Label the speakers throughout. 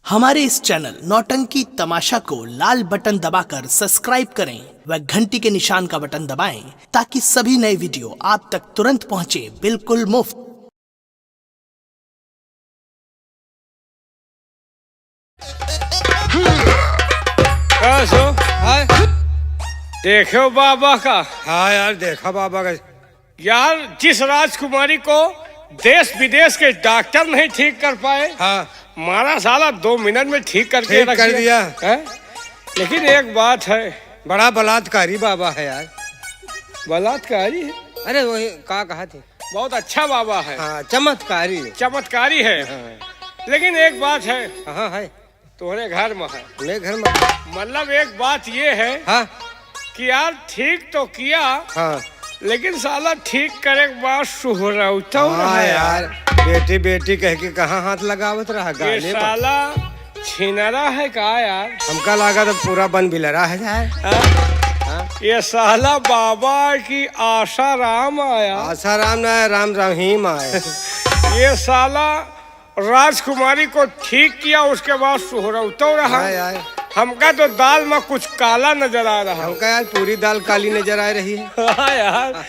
Speaker 1: हमारे इस चैनल नौटंकी तमाशा को लाल बटन दबाकर सब्सक्राइब करें व घंटी के निशान का बटन दबाएं ताकि सभी नए वीडियो आप तक तुरंत पहुंचे बिल्कुल मुफ्त।
Speaker 2: हाँ
Speaker 3: देखो बाबा का।
Speaker 2: हाँ यार देखा बाबा का।
Speaker 3: यार जिस राजकुमारी को देश विदेश के डॉक्टर नहीं ठीक कर पाए,
Speaker 2: हाँ
Speaker 3: मारा साला 2 मिनट में ठीक करके
Speaker 2: ठीक कर दिया
Speaker 3: है? लेकिन एक बात है,
Speaker 2: बड़ा बलात्कारी बाबा है यार।
Speaker 3: बलात्कारी है।
Speaker 2: अरे वही कहा थे।
Speaker 3: बहुत अच्छा बाबा है।
Speaker 2: हाँ चमत्कारी
Speaker 3: चमत्कारी है। लेकिन एक बात है,
Speaker 2: हाँ है
Speaker 3: तुम्हारे घर में है।
Speaker 2: मेरे घर में
Speaker 3: मतलब एक बात ये है
Speaker 2: हाँ
Speaker 3: कि यार ठीक तो किया,
Speaker 2: हाँ
Speaker 3: लेकिन साला ठीक करे के बाद सुहरौता
Speaker 2: हाँ यार। बेटी बेटी कह के कहाँ हाथ लगावत रहा
Speaker 3: ये
Speaker 2: गाने पर।
Speaker 3: साला छिनरा है का यार।
Speaker 2: हमका लगा तो पूरा बन बिलरा है यार।
Speaker 3: हाँ? ये साला बाबा की आशा राम आया।
Speaker 2: आशा राम ना राम रहीम आए।
Speaker 3: ये साला राजकुमारी को ठीक किया, उसके बाद सुहरौता रहा।
Speaker 2: हाँ यार
Speaker 3: हमका तो दाल में कुछ काला नजर आ रहा।
Speaker 2: हमका यार पूरी दाल काली नजर आ रही है।
Speaker 3: हाँ यार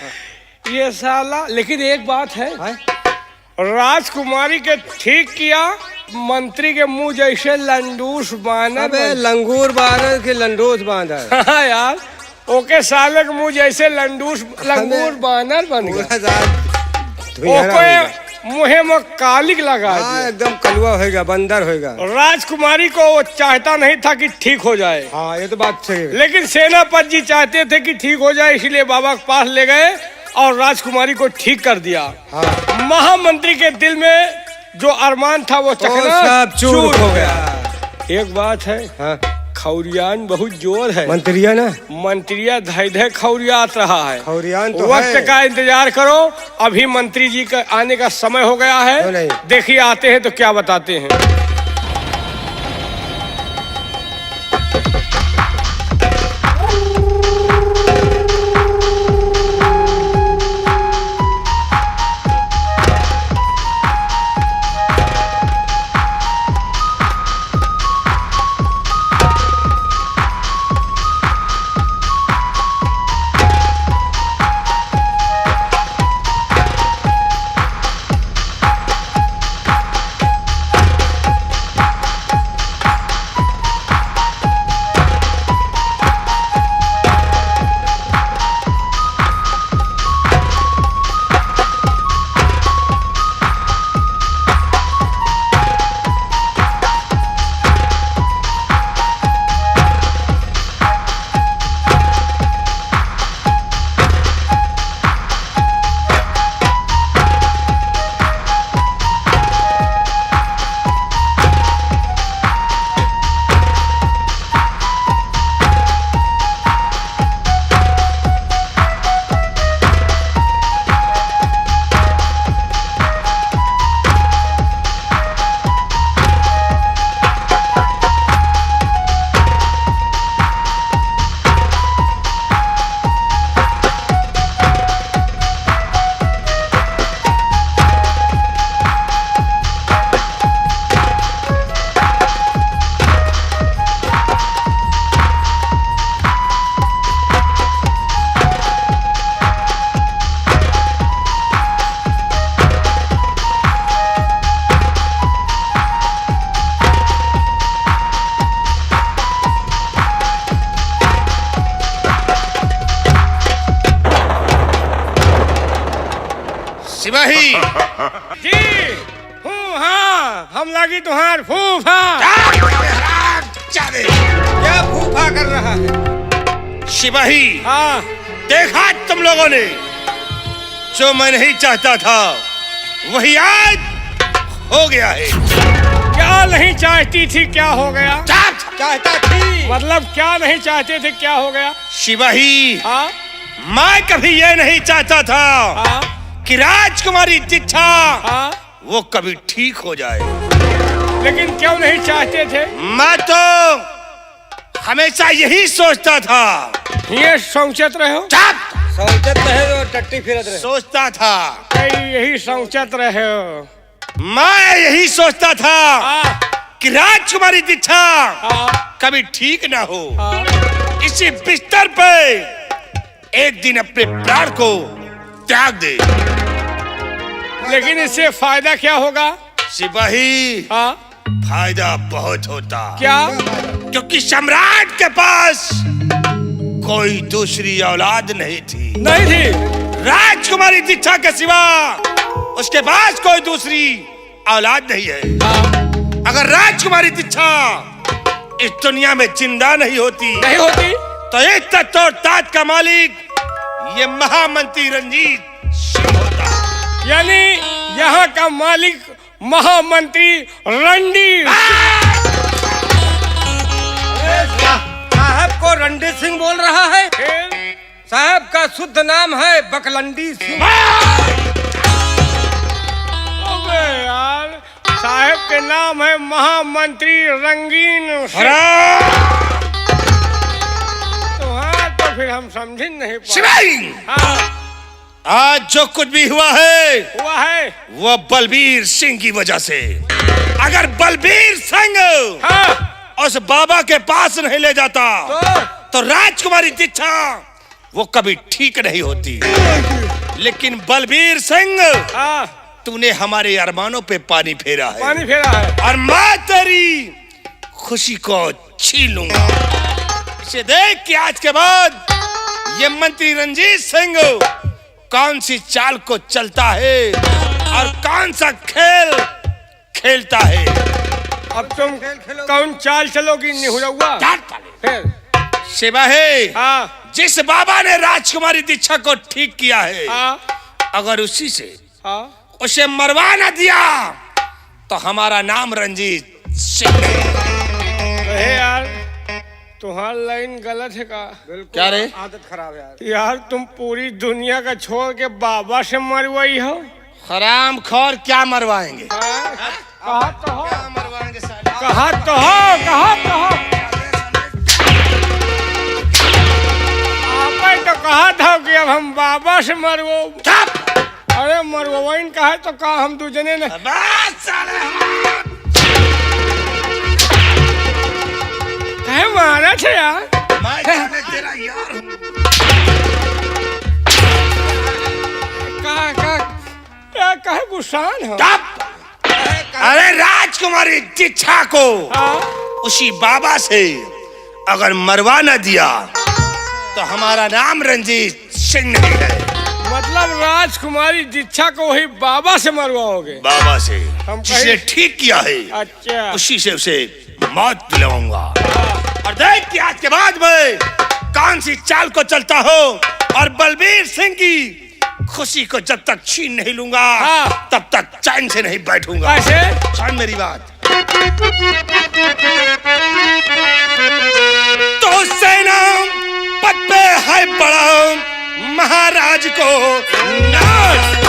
Speaker 3: ये साला। लेकिन एक बात है,
Speaker 2: हाँ?
Speaker 3: राजकुमारी के ठीक किया, मंत्री के मुंह जैसे लंडूस बानर।
Speaker 2: अबे लंगूर बानर के लंडोस बांधा।
Speaker 3: हाँ यार ओके साले के मुंह जैसे लंगूर बानर बन गया। ओके मुहे में कालिक लगा दिया।
Speaker 2: एकदम कलुआ होएगा, बंदर होएगा।
Speaker 3: राजकुमारी को वो चाहता नहीं था कि ठीक हो जाए।
Speaker 2: हाँ ये तो बात सही है।
Speaker 3: लेकिन सेनापति जी चाहते थे कि ठीक हो जाए, इसलिए बाबा के पास ले गए और राजकुमारी को ठीक कर दिया।
Speaker 2: हाँ।
Speaker 3: महामंत्री के दिल में जो अरमान था वो
Speaker 2: सब चूर हो गया।
Speaker 3: एक बात है,
Speaker 2: हाँ।
Speaker 3: खौरियान बहुत जोर है।
Speaker 2: मंत्रिया ना
Speaker 3: मंत्रिया धय धय खौरियात रहा है।
Speaker 2: खौरियान तो
Speaker 3: वक्त
Speaker 2: है।
Speaker 3: का इंतजार करो, अभी मंत्री जी का आने का समय हो गया है। देखिए आते हैं तो क्या बताते हैं।
Speaker 4: सिपाही
Speaker 3: जी हूँ। हाँ हम लगी तुम्हार फूफा।
Speaker 2: क्या फूफा कर रहा है?
Speaker 4: सिपाही
Speaker 3: हाँ
Speaker 4: देखा तुम लोगों ने, जो मैं नहीं चाहता था वही आज हो गया है।
Speaker 3: क्या नहीं चाहती थी क्या हो गया?
Speaker 2: चाहता थी
Speaker 3: मतलब क्या नहीं चाहते थे क्या हो गया?
Speaker 4: सिपाही
Speaker 3: हाँ
Speaker 4: मैं कभी ये नहीं चाहता था
Speaker 3: हाँ
Speaker 4: कि राजकुमारी दीक्षा
Speaker 3: हाँ।
Speaker 4: वो कभी ठीक हो जाए।
Speaker 3: लेकिन क्यों नहीं चाहते थे?
Speaker 4: मैं तो हमेशा यही सोचता था।
Speaker 3: ये सोचत रहे हो?
Speaker 2: सोचत रहे तो टट्टी फिरत रहे।
Speaker 4: सोचता था,
Speaker 3: यही सोचत रहे हो।
Speaker 4: मैं यही सोचता था कि राजकुमारी दीक्षा
Speaker 3: हाँ,
Speaker 4: कभी ठीक ना हो।
Speaker 3: हाँ।
Speaker 4: इसी बिस्तर पे एक दिन अपने प्राण को त्याग दे।
Speaker 3: लेकिन इससे फायदा क्या होगा?
Speaker 4: सिपाही,
Speaker 3: हाँ,
Speaker 4: फायदा बहुत होता।
Speaker 3: क्या?
Speaker 4: क्योंकि सम्राट के पास कोई दूसरी औलाद नहीं थी।
Speaker 3: नहीं थी।
Speaker 4: राजकुमारी दीक्षा के सिवा उसके पास कोई दूसरी औलाद नहीं है।
Speaker 3: हाँ,
Speaker 4: अगर राजकुमारी दीक्षा इस दुनिया में जिंदा नहीं होती
Speaker 3: नहीं होती
Speaker 4: तो इस तख्त और ताज का मालिक ये महामंत्री रंजीत सिंह होता।
Speaker 3: यानी यहाँ का मालिक महामंत्री रणजीत।
Speaker 2: साहब को रणजीत सिंह बोल रहा है।
Speaker 3: फिर
Speaker 2: साहब का शुद्ध नाम है बकलंडी सिंह।
Speaker 3: अबे यार, साहब के नाम है महामंत्री रंगीन सिंह। तो हाँ, तो फिर हम समझ नहीं पाए।
Speaker 4: सिपाही,
Speaker 3: हाँ,
Speaker 4: आज जो कुछ भी हुआ है
Speaker 3: हुआ है।
Speaker 4: वो बलबीर सिंह की वजह से। अगर बलबीर सिंह
Speaker 3: हाँ,
Speaker 4: उस बाबा के पास नहीं ले जाता तो राजकुमारी दीक्षा वो कभी ठीक नहीं होती। लेकिन बलबीर सिंह,
Speaker 3: हाँ,
Speaker 4: तूने हमारे अरमानों पे पानी फेरा है
Speaker 3: पानी फेरा है।
Speaker 4: और मैं तेरी खुशी को छीन लूंगा। इसे देख कि आज के बाद ये मंत्री रंजीत सिंह कौन सी चाल को चलता है और कौन सा खेल खेलता है।
Speaker 3: अब तुम कौन चाल चलोगी निहुरौआ? फिर
Speaker 4: सिपाही,
Speaker 3: हाँ,
Speaker 4: जिस बाबा ने राजकुमारी दीक्षा को ठीक किया है,
Speaker 3: हाँ,
Speaker 4: अगर उसी से
Speaker 3: हाँ,
Speaker 4: उसे मरवा न दिया तो हमारा नाम रंजीत सिंह है।
Speaker 3: अरे यार, तुम्हारा लाइन गलत है का?
Speaker 4: क्या रे?
Speaker 2: आदत खराब है यार।
Speaker 3: यार, तुम पूरी दुनिया का छोड़ के बाबा से मरवाई हो।
Speaker 4: हराम खोर, क्या मरवाएंगे?
Speaker 3: हाँ? कहा तो हो,
Speaker 4: क्या मरवाएंगे साले?
Speaker 3: कहा तो हो, कहा तो हो। आपने तो कहा था कि अब हम बाबा से मरवो।
Speaker 4: चुप!
Speaker 3: अरे मरवाइन कहा तो कहा हम दूजने ने।
Speaker 4: बस साले,
Speaker 3: कहे मारा थे यार।
Speaker 4: मैं जाने तेरा यार हूँ।
Speaker 3: क्या कहे गुस्सान हो?
Speaker 4: चुप! अरे राजकुमारी दीक्षा को
Speaker 3: हाँ?
Speaker 4: उसी बाबा से अगर मरवा न दिया तो हमारा नाम रंजीत सिंह नहीं है।
Speaker 3: मतलब राजकुमारी दीक्षा को वही बाबा से मरवाओगे?
Speaker 4: बाबा से,
Speaker 3: हम
Speaker 4: जिसने
Speaker 3: कहीं-
Speaker 4: ठीक किया है
Speaker 3: अच्छा।
Speaker 4: उसी से उसे मौत दिलाऊंगा। और देख कि आज के बाद मैं कौन सी चाल को चलता हो और बलबीर सिंह की खुशी को जब तक छीन नहीं लूंगा
Speaker 3: हाँ।
Speaker 4: तब तक चैन से नहीं बैठूंगा।
Speaker 3: कैसे?
Speaker 4: सुन मेरी बात। तो सेना पद पे है बड़ा महाराज को नाज।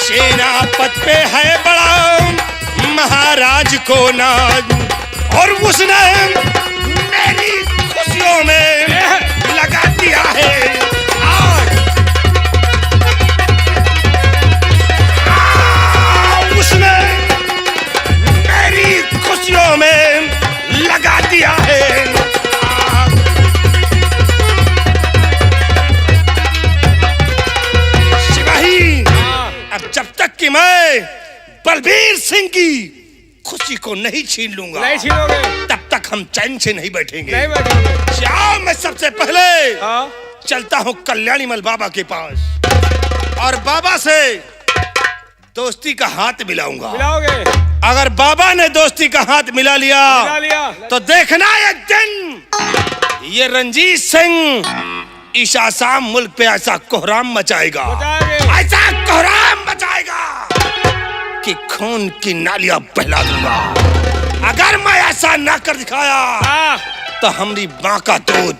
Speaker 4: सेनापत पे है बड़ा महाराज को नाज और उसने मेरी खुशियों में लगा दिया है आग। उसने मेरी खुशियों में लगा दिया है आग। सिपाही, अब जब तक कि मैं बलबीर सिंह की खुशी को नहीं छीन लूंगा
Speaker 3: नहीं छीनोगे?
Speaker 4: तब तक हम चैन से नहीं बैठेंगे।
Speaker 3: नहीं बैठोगे?
Speaker 4: जाओ, मैं सबसे पहले
Speaker 3: हाँ?
Speaker 4: चलता हूँ कल्याणी मल बाबा के पास और बाबा से दोस्ती का हाथ मिलाऊंगा।
Speaker 3: मिलाओगे?
Speaker 4: अगर बाबा ने दोस्ती का हाथ मिला लिया
Speaker 3: मिला लिया?
Speaker 4: तो देखना एक दिन ये रंजीत सिंह इस आसाम मुल्क पे ऐसा कोहराम मचाएगा,
Speaker 3: बताएंगे।
Speaker 4: ऐसा कोहराम मचाएगा कि खून की नालियां बहला दूंगा। अगर मैं ऐसा ना कर दिखाया
Speaker 3: हाँ?
Speaker 4: तो हमारी माँ का दूध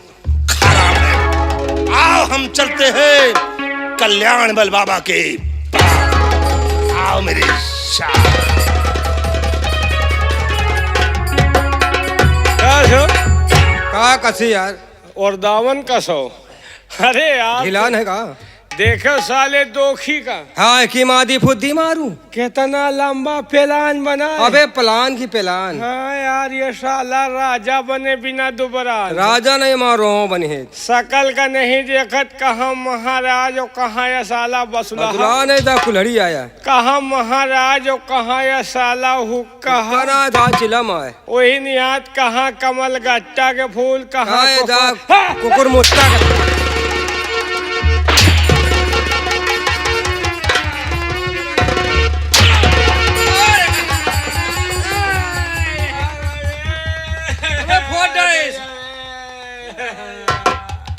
Speaker 4: खराब है। आओ हम चलते हैं कल्याण बल बाबा के पास। आओ मेरे साथ।
Speaker 2: कहा कसी यार।
Speaker 3: और दावन का सो। अरे यार,
Speaker 2: ढिलान है का?
Speaker 3: देखो साले दोखी का
Speaker 2: हाँ की मादी फुद्दी मारू।
Speaker 3: कितना लंबा प्लान बना है।
Speaker 2: अबे प्लान की प्लान।
Speaker 3: हाँ यार ये साला राजा बने बिना दुबरा।
Speaker 2: राजा नहीं मारो बने है।
Speaker 3: शकल का नहीं देखत कहाँ महाराज और कहाँ ये साला बसुला।
Speaker 2: बसुला नहीं था कुल्हड़ी आया।
Speaker 3: कहाँ महाराज और कहाँ ये साला हुक्का।
Speaker 2: कना था चिलम आए।
Speaker 3: वही निहात कहाँ कमल गट्टा के फूल कहाँ
Speaker 2: कुकुर मुस्ता का।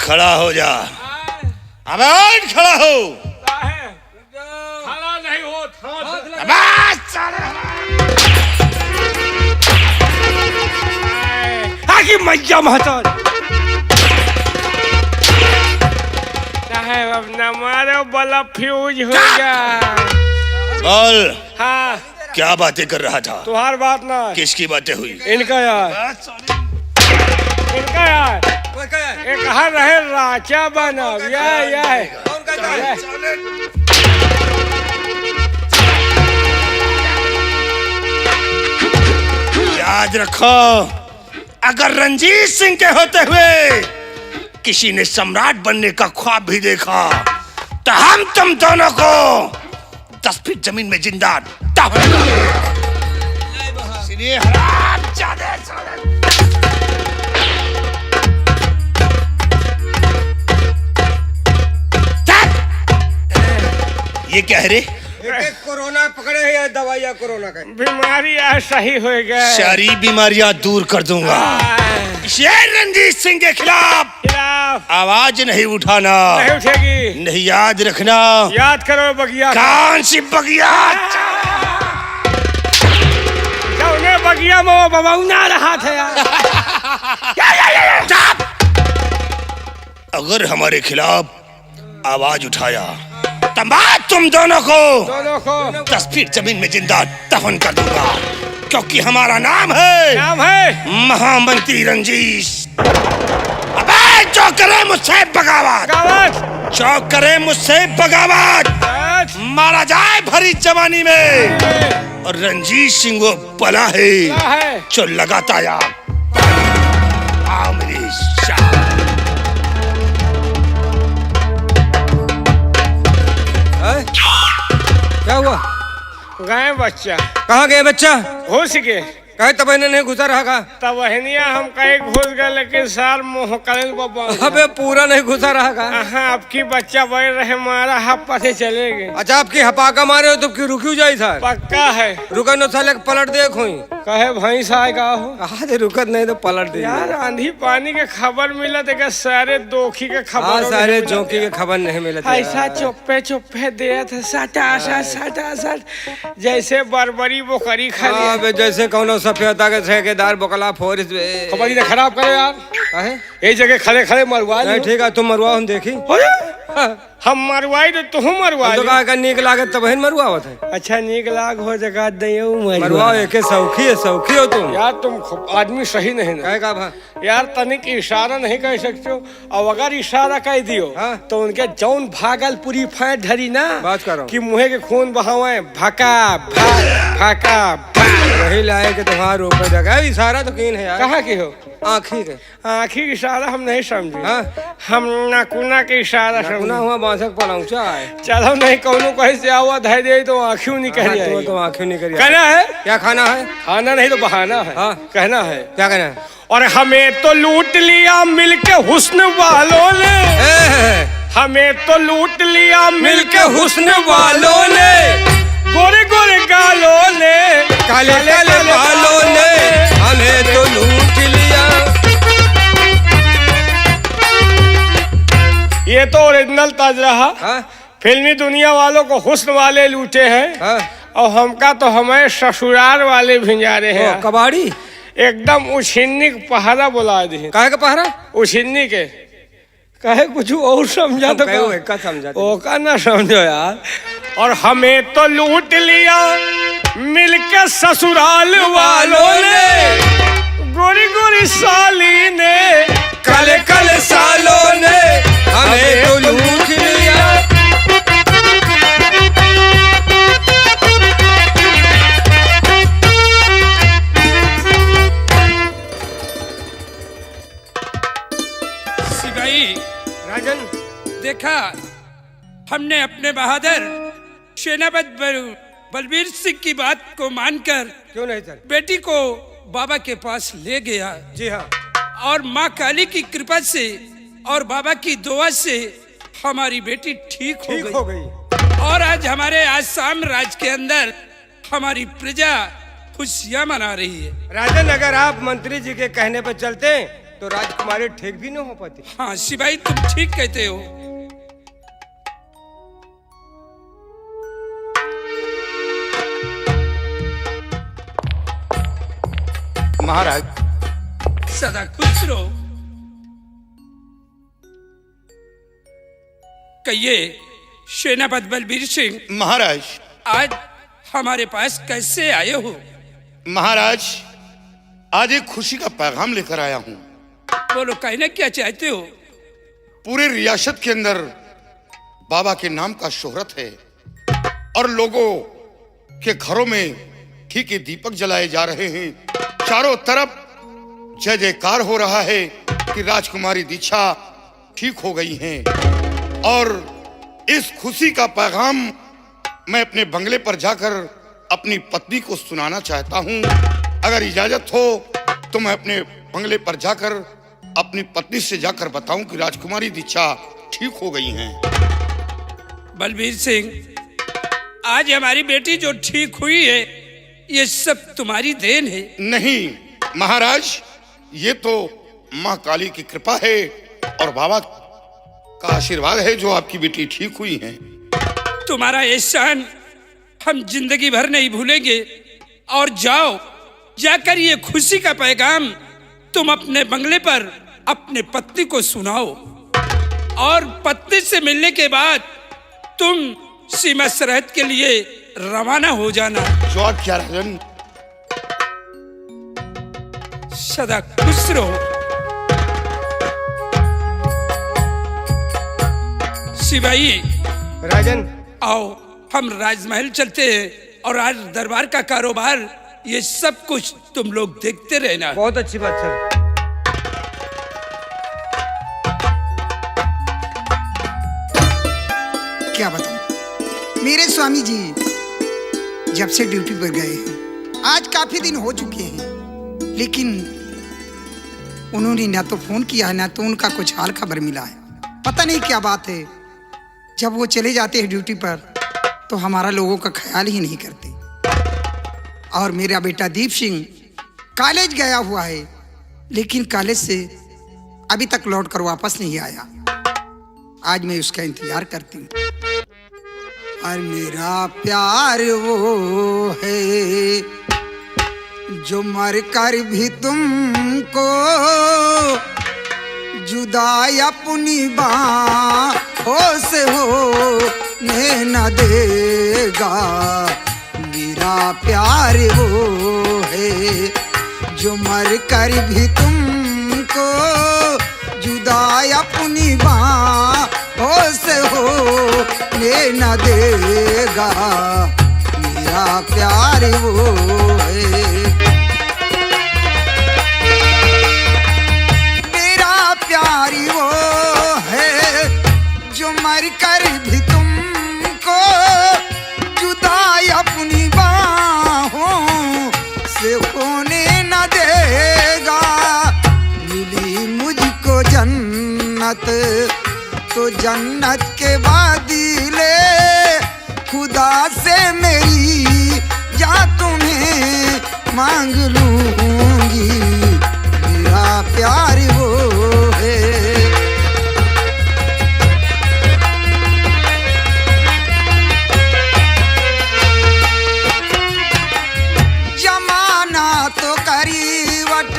Speaker 4: खड़ा हो जा। अबे उठ खड़ा हो।
Speaker 3: खड़ा नहीं हो आगे मैया महतार अब न मारो बला फ्यूज हो गया।
Speaker 4: बोल
Speaker 3: हाँ
Speaker 4: क्या बातें कर रहा था?
Speaker 3: तुम्हार बात ना।
Speaker 4: किसकी बातें हुई?
Speaker 3: इनका यार इनका यार ये कहा रहे राजा बना या
Speaker 4: याद रखो अगर रंजीत सिंह के होते हुए किसी ने सम्राट बनने का ख्वाब भी देखा तो हम तुम दोनों को 10 फीट जमीन में जिंदा दफन कर देंगे। इसलिए हरामजादे साले। ये क्या है रे?
Speaker 2: कोरोना पकड़े है या दवाइयाँ कोरोना का?
Speaker 3: बीमारी आज सही हो गए।
Speaker 4: सारी बीमारियां दूर कर दूंगा। शेर रंजीत सिंह के खिलाफ आवाज नहीं उठाना।
Speaker 3: नहीं उठेगी।
Speaker 4: नहीं याद रखना।
Speaker 3: याद करो बगिया।
Speaker 4: कौन सी बगिया?
Speaker 3: बगिया में वो बबौना रहा था यार।
Speaker 4: अगर हमारे खिलाफ आवाज उठाया तुम दोनों को 10 फीट जमीन में जिंदा दफन कर दूंगा क्योंकि हमारा नाम है महामंत्री रंजीत। अबे जो करे मुझसे बगावत, जो करे मुझसे बगावत मारा जाए भरी जवानी में। और रंजीत सिंह वो पला है जो लगाता यार। आओ मेरी शाह।
Speaker 2: क्या हुआ?
Speaker 3: गए बच्चा।
Speaker 2: कहाँ गए बच्चा?
Speaker 3: घुस गए।
Speaker 2: कहे तब नहीं घुसा रहा का?
Speaker 3: तब वहनिया हम कहीं घुस गए लेकिन सार मुँह करें बाबा।
Speaker 2: अबे पूरा नहीं घुसा रहा का?
Speaker 3: हाँ आपकी बच्चा बढ़ रहे मारा हप्पा से चले गए।
Speaker 2: अच्छा आपकी हपाका मारे हो तो क्यों रुकी जाए सर?
Speaker 3: पक्का है।
Speaker 2: रुका न साले पलट देखो।
Speaker 3: कहे भैंस आएगा हो।
Speaker 2: आज रुकत नहीं तो पलट दे
Speaker 3: यार आंधी पानी के खबर मिला तो सारे दोखी के खबर।
Speaker 2: सारे जोकी के खबर नहीं मिला।
Speaker 3: ऐसा चुप्पे चुप्पे दिया था सटा जैसे बरबरी बोकरी खा।
Speaker 2: जैसे कौन सफेदा के ठेकेदार बोकला फोरिस
Speaker 3: खबर ने खराब करे यार।
Speaker 2: ये
Speaker 3: जगह खड़े खड़े मरवा।
Speaker 2: ठीक है तुम मरवा हम देखी।
Speaker 3: हम मरवाई तो तुम मरवा।
Speaker 2: तो का नीक लागत तब मरवावत है।
Speaker 3: अच्छा नीक लाग हो जगह दइयो
Speaker 2: मरवाओ। एक सौखी हो तुम
Speaker 3: यार। तुम आदमी सही नहीं ना।
Speaker 2: का
Speaker 3: यार तनिक इशारा नहीं कर सकते हो। और अगर इशारा कर दियो तो उनके जौन भागलपुरी फाइट धरी ना
Speaker 2: बात करो
Speaker 3: कि मुँह के खून बहावे भका भका
Speaker 2: वही लाए के तुम्हारा रोके जगह। इशारा तो कीन है यार।
Speaker 3: कहाँ की हो?
Speaker 2: आँखी के।
Speaker 3: आँखी की इशारा हम नहीं समझे। हम नाकुना के इशारा समझे।
Speaker 2: हुआ बांसक पलाऊंचा है।
Speaker 3: चलो नहीं कौनो कहीं से आवा धाई दे तो आँखियों निकल जाएगी।
Speaker 2: तो आँखियों निकल जाएगी।
Speaker 3: कहना है
Speaker 2: क्या खाना है?
Speaker 3: खाना नहीं तो बहाना है। कहना है
Speaker 2: क्या कहना है?
Speaker 3: और हमें तो लूट लिया मिलके हुस्न वालों ने। हमें तो लूट लिया मिलके हुस्न वालों ने। गोरे गोरे गालों ने
Speaker 2: काले काले बालों ने हमें तो लूट लिया।
Speaker 3: ये तो ओरिजिनल तर्ज रहा। फिल्मी दुनिया वालों को हुस्न वाले लूटे हैं और हमका तो हमें ससुराल वाले भिंजारे हैं।
Speaker 2: कबाड़ी
Speaker 3: एकदम उछिन्नी पहरा बुला दी।
Speaker 2: काहे का पहरा?
Speaker 3: उछिन्नी के कहे कुछ और समझा तो
Speaker 2: का समझा
Speaker 3: ओका ना समझो यार। और हमें तो लूट लिया मिलके ससुराल वालों ने। गोरी गोरी साली ने
Speaker 2: काले काले सालों ने हमें तो लूट लिया।
Speaker 5: हमने अपने बहादुर सेनापति बलबीर सिंह की बात को मानकर
Speaker 3: क्यों नहीं सर?
Speaker 5: बेटी को बाबा के पास ले गया।
Speaker 3: जी हाँ।
Speaker 5: और माँ काली की कृपा से और बाबा की दुआ से हमारी बेटी ठीक हो गई। और आज हमारे आसाम राज्य के अंदर हमारी प्रजा खुशियाँ मना रही है।
Speaker 3: राजन, अगर आप मंत्री जी के कहने पर चलते तो राजकुमारी ठीक भी नहीं हो पाती।
Speaker 5: हाँ सिपाही, तुम ठीक कहते हो।
Speaker 4: महाराज
Speaker 5: सदा खुश रहो। कहिए सेनापति बलबीर सिंह,
Speaker 4: महाराज
Speaker 5: आज हमारे पास कैसे आए हो?
Speaker 4: महाराज, आज एक खुशी का पैगाम लेकर आया हूँ।
Speaker 5: बोलो, कहना क्या चाहते हो?
Speaker 4: पूरे रियासत के अंदर बाबा के नाम का शोहरत है और लोगों के घरों में घी के दीपक जलाए जा रहे हैं। चारों तरफ जय जयकार हो रहा है कि राजकुमारी दीक्षा ठीक हो गई हैं। और इस खुशी का पैगाम मैं अपने बंगले पर जाकर अपनी पत्नी को सुनाना चाहता हूँ। अगर इजाजत हो तो मैं अपने बंगले पर जाकर अपनी पत्नी से जाकर बताऊं कि राजकुमारी दीक्षा ठीक हो गई हैं।
Speaker 5: बलबीर सिंह, आज हमारी बेटी जो ठीक हुई है, ये सब तुम्हारी देन है।
Speaker 4: नहीं महाराज, ये तो माँ काली की कृपा है और बाबा का आशीर्वाद है जो आपकी बेटी ठीक हुई है।
Speaker 5: तुम्हारा एहसान हम जिंदगी भर नहीं भूलेंगे। और जाओ, जाकर ये खुशी का पैगाम तुम अपने बंगले पर अपने पत्नी को सुनाओ। और पत्नी से मिलने के बाद तुम सीमा सरहद के लिए रवाना हो जाना।
Speaker 4: जो क्या राजन?
Speaker 5: सदा खुश रहो। सिपाही
Speaker 3: राजन,
Speaker 5: आओ, हम राजमहल चलते हैं और आज दरबार का कारोबार ये सब कुछ तुम लोग देखते रहना।
Speaker 3: बहुत अच्छी बात सर।
Speaker 6: क्या बताऊं, मेरे स्वामी जी जब से ड्यूटी पर गए हैं, आज काफी दिन हो चुके हैं, लेकिन उन्होंने ना तो फोन किया है ना तो उनका कुछ हाल खबर मिला है। पता नहीं क्या बात है, जब वो चले जाते हैं ड्यूटी पर तो हमारा लोगों का ख्याल ही नहीं करते। और मेरा बेटा दीप सिंह कॉलेज गया हुआ है, लेकिन कॉलेज से अभी तक लौट कर वापस नहीं आया। आज मैं उसका इंतजार करती हूँ। और मेरा प्यार वो है जो मर कर भी तुमको जुदा अपनी बाहों से होने न देगा। मेरा प्यार वो है जो मर कर भी तुमको जुदा अपनी बाहों से होने न देगा। मेरा प्यार वो है, मेरा प्यार वो है जो मर कर भी तुमको जुदा अपनी बाहों से होने न देगा। मिली मुझको जन्नत तो जन्नत के वादिले खुदा से मेरी या तुम्हें मांग लूंगी। मेरा प्यार वो है, जमाना तो करीवट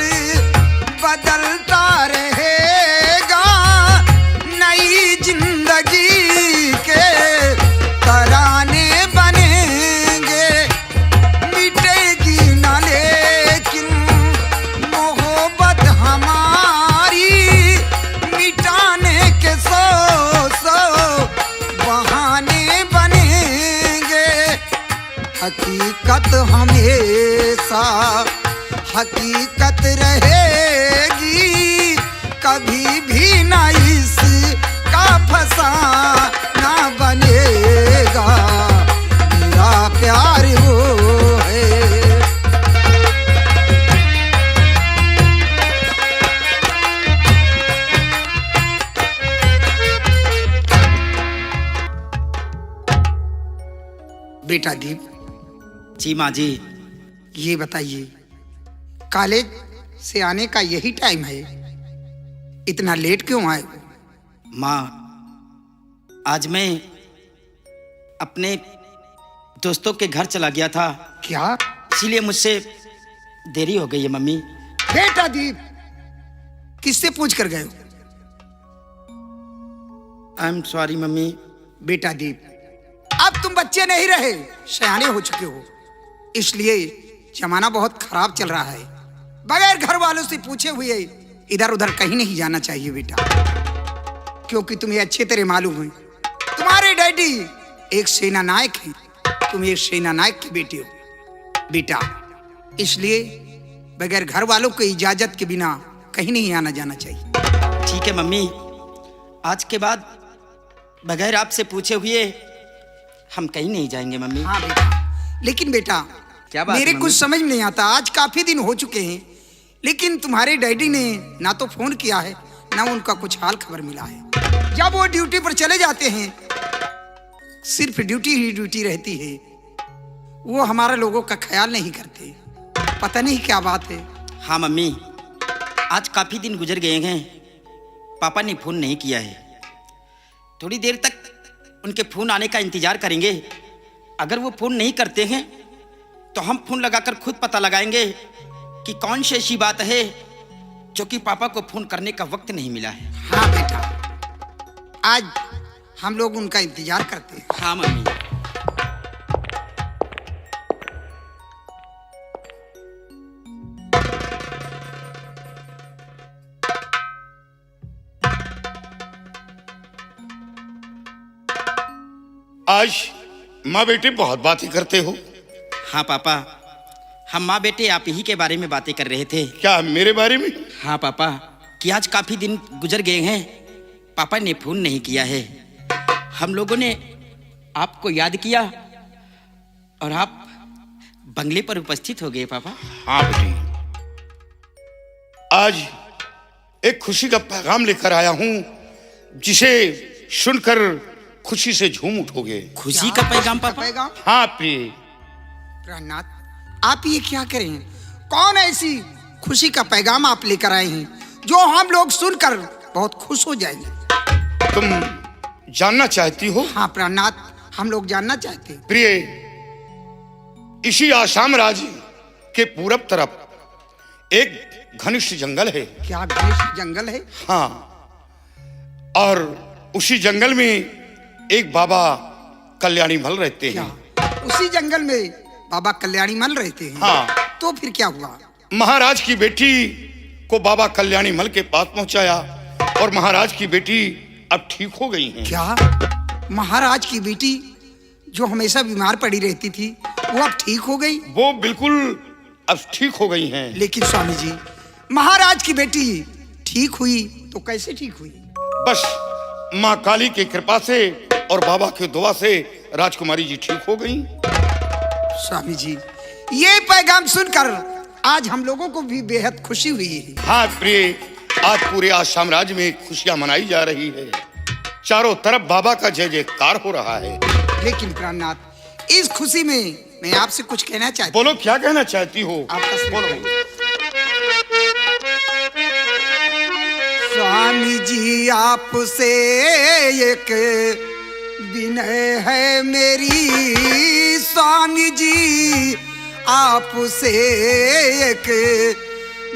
Speaker 6: बदलता रहेगा। नई जिंदगी के तराने बनेंगे, मिटेगी न लेकिन मोहब्बत हमारी। मिटाने के सौ बहाने बनेंगे। हकीकत हमेशा हकीकत रहेगी, कभी भी न इसका का फसाना बनेगा, मेरा प्यार वो है। बेटा दीप,
Speaker 7: जी माँ जी।
Speaker 6: ये बताइए, कॉलेज से आने का यही टाइम है, इतना लेट क्यों आए?
Speaker 7: माँ, आज मैं अपने दोस्तों के घर चला गया था,
Speaker 6: क्या?
Speaker 7: इसीलिए मुझसे देरी हो गई है मम्मी।
Speaker 6: बेटा दीप, किससे पूछ कर गए हो?
Speaker 7: I am sorry mummy.
Speaker 6: बेटा दीप, अब तुम बच्चे नहीं रहे, सयाने हो चुके हो, इसलिए जमाना बहुत खराब चल रहा है। बगैर घर वालों से पूछे हुए इधर उधर कहीं नहीं जाना चाहिए बेटा, क्योंकि तुम्हें अच्छे तरह मालूम है तुम्हारे डैडी एक सेना नायक है, तुम एक सेना नायक की बेटी हो बेटा, इसलिए बगैर घर वालों की इजाजत के बिना कहीं नहीं आना जाना चाहिए।
Speaker 7: ठीक है मम्मी, आज के बाद बगैर आपसे पूछे हुए हम कहीं नहीं जाएंगे मम्मी।
Speaker 6: हाँ बेटा, लेकिन बेटा
Speaker 7: क्या बात
Speaker 6: मेरे
Speaker 7: है,
Speaker 6: कुछ
Speaker 7: मम्मी?
Speaker 6: समझ नहीं आता, आज काफी दिन हो चुके हैं, लेकिन तुम्हारे डैडी ने ना तो फोन किया है, ना उनका कुछ हाल खबर मिला है। जब वो ड्यूटी पर चले जाते हैं, सिर्फ ड्यूटी ही ड्यूटी रहती है, वो हमारे लोगों का ख्याल नहीं करते, पता नहीं क्या बात है।
Speaker 7: हाँ मम्मी, आज काफ़ी दिन गुजर गए हैं, पापा ने फ़ोन नहीं किया है। थोड़ी देर तक उनके फ़ोन आने का इंतज़ार करेंगे, अगर वो फ़ोन नहीं करते हैं तो हम फ़ोन लगाकर खुद पता लगाएंगे कि कौन सी ऐसी बात है जो कि पापा को फ़ोन करने का वक्त नहीं मिला है।
Speaker 6: हाँ बेटा, आज हम लोग उनका इंतजार करते हैं।
Speaker 7: हाँ मम्मी।
Speaker 4: आज माँ बेटे बहुत बातें करते हो।
Speaker 7: हाँ पापा, हम माँ बेटे आप ही के बारे में बातें कर रहे थे।
Speaker 4: क्या मेरे बारे में?
Speaker 7: हाँ पापा, कि आज काफ़ी दिन गुजर गए हैं, पापा ने फ़ोन नहीं किया है। हम लोगों ने आपको याद किया और आप बंगले पर उपस्थित हो गए पापा।
Speaker 4: हाँ बेटी, आज एक खुशी का पैगाम लेकर आया हूँ, जिसे सुनकर खुशी से झूम उठोगे।
Speaker 7: खुशी का पैगाम पापा?
Speaker 6: पैगाम?
Speaker 4: हाँ प्रिय।
Speaker 6: प्राणनाथ, आप ये क्या करें? कौन ऐसी खुशी का पैगाम आप लेकर आए हैं जो हम लोग सुनकर बहुत खुश हो जाएंगे?
Speaker 4: तुम जानना चाहती हो?
Speaker 6: हाँ प्राणनाथ, हम लोग जानना चाहते हैं।
Speaker 4: प्रिय, इसी आसाम राज्य के पूरब तरफ एक घनिष्ठ जंगल है।
Speaker 6: क्या घनिष्ठ जंगल है?
Speaker 4: हाँ, और उसी जंगल में एक बाबा कल्याणी मल रहते
Speaker 6: क्या
Speaker 4: हैं।
Speaker 6: उसी जंगल में बाबा कल्याणी मल रहते हैं?
Speaker 4: हाँ।
Speaker 6: तो फिर क्या हुआ?
Speaker 4: महाराज की बेटी को बाबा कल्याणी मल के पास पहुंचाया और महाराज की बेटी अब ठीक हो गई हैं।
Speaker 6: क्या महाराज की बेटी जो हमेशा बीमार पड़ी रहती थी, वो अब ठीक हो गई?
Speaker 4: वो बिल्कुल अब ठीक हो गई हैं।
Speaker 6: लेकिन स्वामी जी, महाराज की बेटी ठीक हुई तो कैसे ठीक हुई?
Speaker 4: बस माँ काली की कृपा से और बाबा की दुआ से राजकुमारी जी ठीक हो गई।
Speaker 6: स्वामी जी, ये पैगाम सुनकर आज हम लोगों को भी बेहद खुशी हुई है।
Speaker 4: हाँ प्रिय, आज पूरे आसाम राज्य में खुशियां मनाई जा रही है, चारों तरफ बाबा का जय जयकार हो रहा है।
Speaker 6: लेकिन प्राणनाथ, इस खुशी में मैं आपसे कुछ कहना चाहती
Speaker 4: बोलो, क्या कहना चाहती हो?
Speaker 6: आपका
Speaker 4: बोलो।
Speaker 6: स्वामी जी, आपसे एक विनय है मेरी, स्वामी जी आपसे एक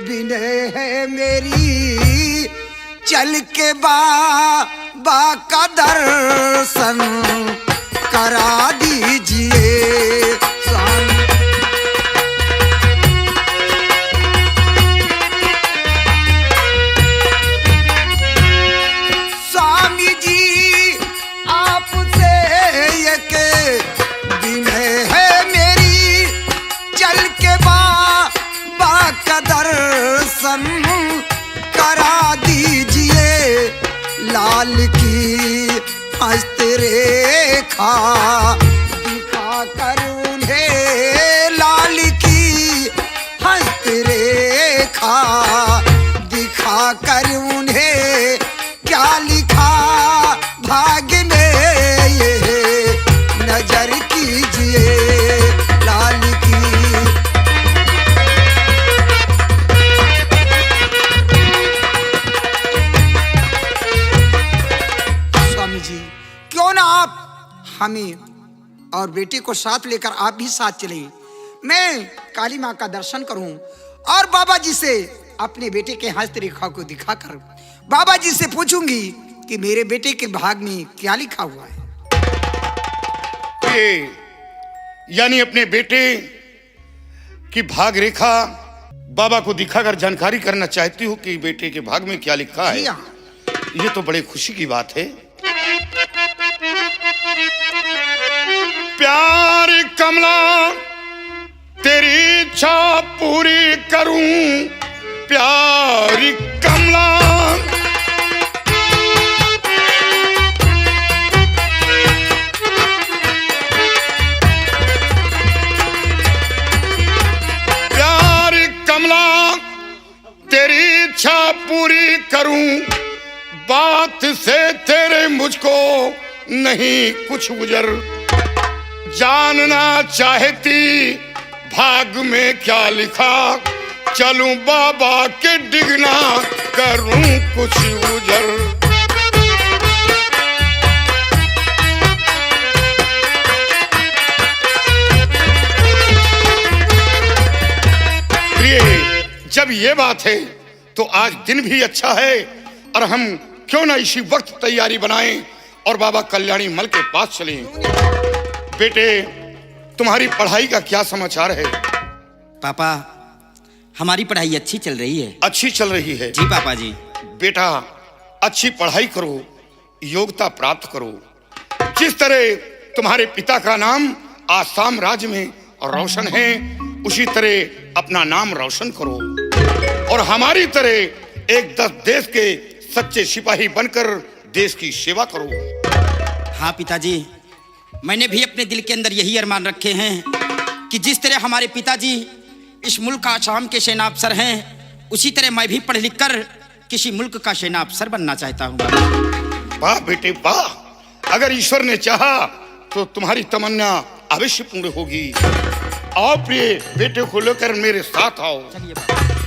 Speaker 6: विनय है मेरी, चल के बाबा का दर्शन करा दीजिए स्वामी। स्वामी जी, आपसे एक विनय है मेरी, चल के बाबा का दर्शन करा दीजिए, लाल की हस्त रेखा दिखा कर उन्हें लाल की हस्त रेखा दिखा कर उन्हें क्या लिखा भाग्य में ये नजर कीजिए लाल की। स्वामी जी क्यों ना आप हमें और बेटे को साथ लेकर आप भी साथ चले, मैं काली माँ का दर्शन करूं और बाबा जी से अपने बेटे के हस्त रेखा को दिखाकर बाबा जी से पूछूंगी कि मेरे बेटे के भाग में क्या लिखा हुआ है।
Speaker 4: यानी अपने बेटे की भाग रेखा बाबा को दिखाकर जानकारी करना चाहती हूँ कि बेटे के भाग में क्या लिखा है।
Speaker 6: जी हाँ।
Speaker 4: ये तो बड़े खुशी की बात है। प्यार कमला तेरी इच्छा पूरी करूं, प्यार कमला प्यार कमला तेरी इच्छा पूरी करूं, बात से तेरे मुझको नहीं कुछ गुजर, जानना चाहती भाग में क्या लिखा, चलूं बाबा के डिगना करूं कुछ गुजर। प्रिय जब ये बात है तो आज दिन भी अच्छा है और हम क्यों ना इसी वक्त तैयारी बनाएं और बाबा कल्याणी मल के पास चलें। बेटे तुम्हारी पढ़ाई का क्या समाचार है?
Speaker 7: पापा हमारी पढ़ाई अच्छी चल रही है।
Speaker 4: अच्छी चल रही है?
Speaker 7: जी पापा जी।
Speaker 4: बेटा अच्छी पढ़ाई करो, योग्यता प्राप्त करो। जिस तरह तुम्हारे पिता का नाम आसाम राज्य में रोशन है, उसी तरह अपना नाम रोशन करो और हमारी तरह एक देश के सच्चे सिपाही बनकर देश की सेवा करो।
Speaker 7: हाँ पिताजी, मैंने भी अपने दिल के अंदर यही अरमान रखे हैं कि जिस तरह हमारे पिताजी इस मुल्क का आसाम के सेना अफसर हैं, उसी तरह मैं भी पढ़ लिख कर किसी मुल्क का सेना अफसर बनना चाहता हूँ।
Speaker 4: वाह बेटे वाह, अगर ईश्वर ने चाहा तो तुम्हारी तमन्ना अवश्य पूर्ण होगी। आओ प्रिय बेटे को लेकर मेरे साथ आओ।
Speaker 7: चलिए पापा।